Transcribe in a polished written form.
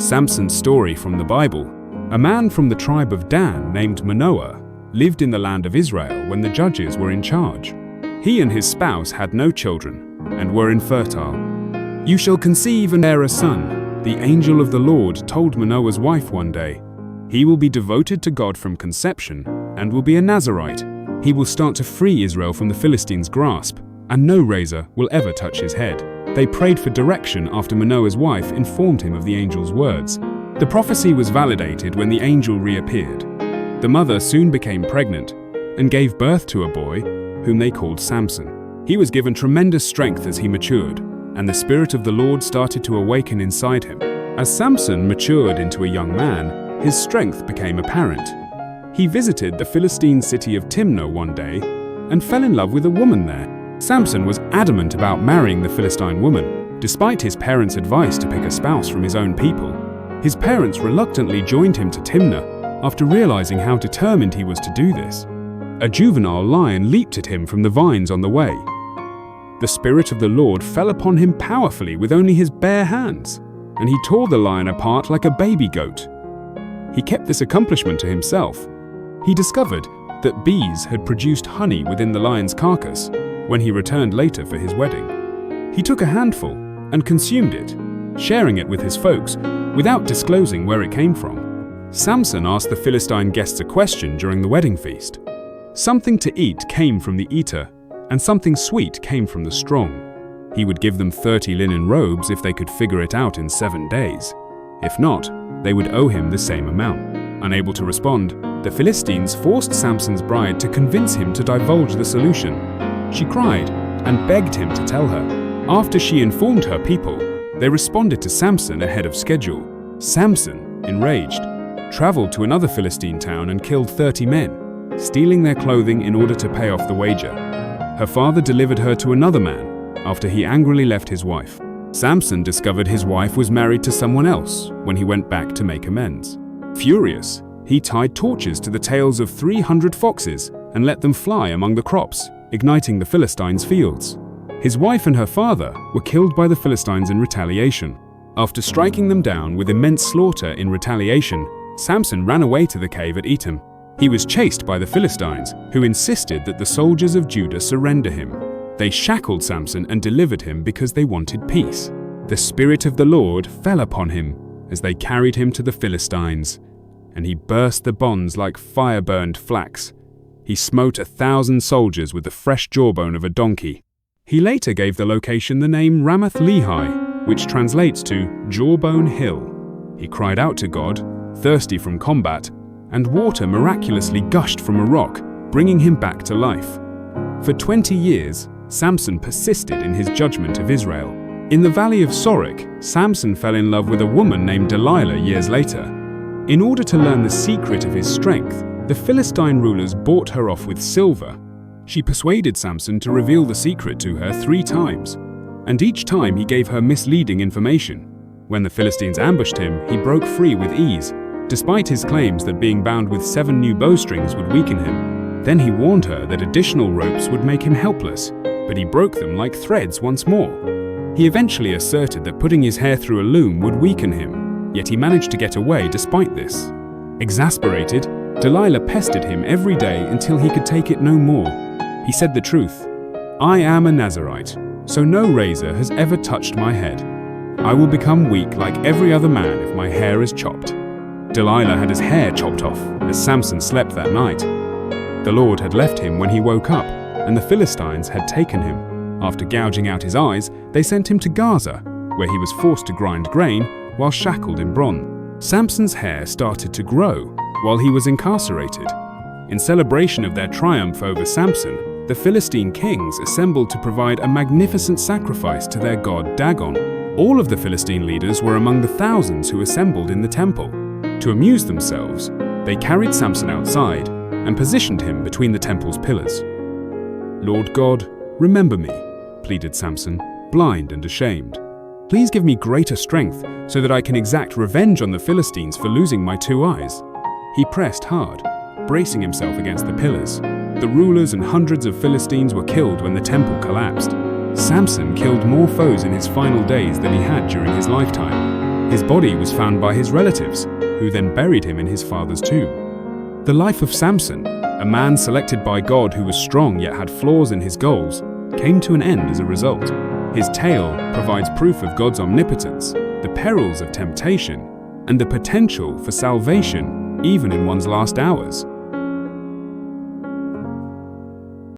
Sampson's story from the Bible. A man from the tribe of Dan named Manoah lived in the land of Israel when the judges were in charge. He and his spouse had no children and were infertile. "You shall conceive and bear a son," the angel of the Lord told Manoah's wife one day. "He will be devoted to God from conception and will be a Nazirite. He will start to free Israel from the Philistines' grasp, and no razor will ever touch his head." They prayed for direction after Manoah's wife informed him of the angel's words. The prophecy was validated when the angel reappeared. The mother soon became pregnant and gave birth to a boy whom they called Sampson. He was given tremendous strength as he matured, and the Spirit of the Lord started to awaken inside him. As Sampson matured into a young man, his strength became apparent. He visited the Philistine city of Timnah one day and fell in love with a woman there. Sampson was adamant about marrying the Philistine woman, despite his parents' advice to pick a spouse from his own people. His parents reluctantly joined him to Timnah after realizing how determined he was to do this. A juvenile lion leaped at him from the vines on the way. The Spirit of the Lord fell upon him powerfully with only his bare hands, and he tore the lion apart like a baby goat. He kept this accomplishment to himself. He discovered that bees had produced honey within the lion's carcass when he returned later for his wedding. He took a handful and consumed it, sharing it with his folks without disclosing where it came from. Sampson asked the Philistine guests a question during the wedding feast. Something to eat came from the eater, and something sweet came from the strong. He would give them 30 linen robes if they could figure it out in 7 days. If not, they would owe him the same amount. Unable to respond, the Philistines forced Sampson's bride to convince him to divulge the solution. She cried and begged him to tell her. After she informed her people, they responded to Sampson ahead of schedule. Sampson, enraged, traveled to another Philistine town and killed 30 men, stealing their clothing in order to pay off the wager. Her father delivered her to another man after he angrily left his wife. Sampson discovered his wife was married to someone else when he went back to make amends. Furious, he tied torches to the tails of 300 foxes and let them fly among the crops, igniting the Philistines' fields. His wife and her father were killed by the Philistines in retaliation. After striking them down with immense slaughter in retaliation, Sampson ran away to the cave at Etam. He was chased by the Philistines, who insisted that the soldiers of Judah surrender him. They shackled Sampson and delivered him because they wanted peace. The Spirit of the Lord fell upon him as they carried him to the Philistines, and he burst the bonds like fire-burned flax. He smote 1,000 soldiers with the fresh jawbone of a donkey. He later gave the location the name Ramath-Lehi, which translates to Jawbone Hill. He cried out to God, thirsty from combat, and water miraculously gushed from a rock, bringing him back to life. For 20 years, Sampson persisted in his judgment of Israel. In the valley of Sorek, Sampson fell in love with a woman named Delilah years later. In order to learn the secret of his strength, the Philistine rulers bought her off with silver. She persuaded Sampson to reveal the secret to her 3 times, and each time he gave her misleading information. When the Philistines ambushed him, he broke free with ease, despite his claims that being bound with 7 new bowstrings would weaken him. Then he warned her that additional ropes would make him helpless, but he broke them like threads once more. He eventually asserted that putting his hair through a loom would weaken him, yet he managed to get away despite this. Exasperated, Delilah pestered him every day until he could take it no more. He said the truth. "I am a Nazirite, so no razor has ever touched my head. I will become weak like every other man if my hair is chopped." Delilah had his hair chopped off as Sampson slept that night. The Lord had left him when he woke up, and the Philistines had taken him. After gouging out his eyes, they sent him to Gaza, where he was forced to grind grain while shackled in bronze. Sampson's hair started to grow while he was incarcerated. In celebration of their triumph over Sampson, the Philistine kings assembled to provide a magnificent sacrifice to their god Dagon. All of the Philistine leaders were among the thousands who assembled in the temple. To amuse themselves, they carried Sampson outside and positioned him between the temple's pillars. "Lord God, remember me," pleaded Sampson, blind and ashamed. "Please give me greater strength so that I can exact revenge on the Philistines for losing my 2 eyes." He pressed hard, bracing himself against the pillars. The rulers and hundreds of Philistines were killed when the temple collapsed. Sampson killed more foes in his final days than he had during his lifetime. His body was found by his relatives, who then buried him in his father's tomb. The life of Sampson, a man selected by God who was strong yet had flaws in his goals, came to an end as a result. His tale provides proof of God's omnipotence, the perils of temptation, and the potential for salvation even in one's last hours.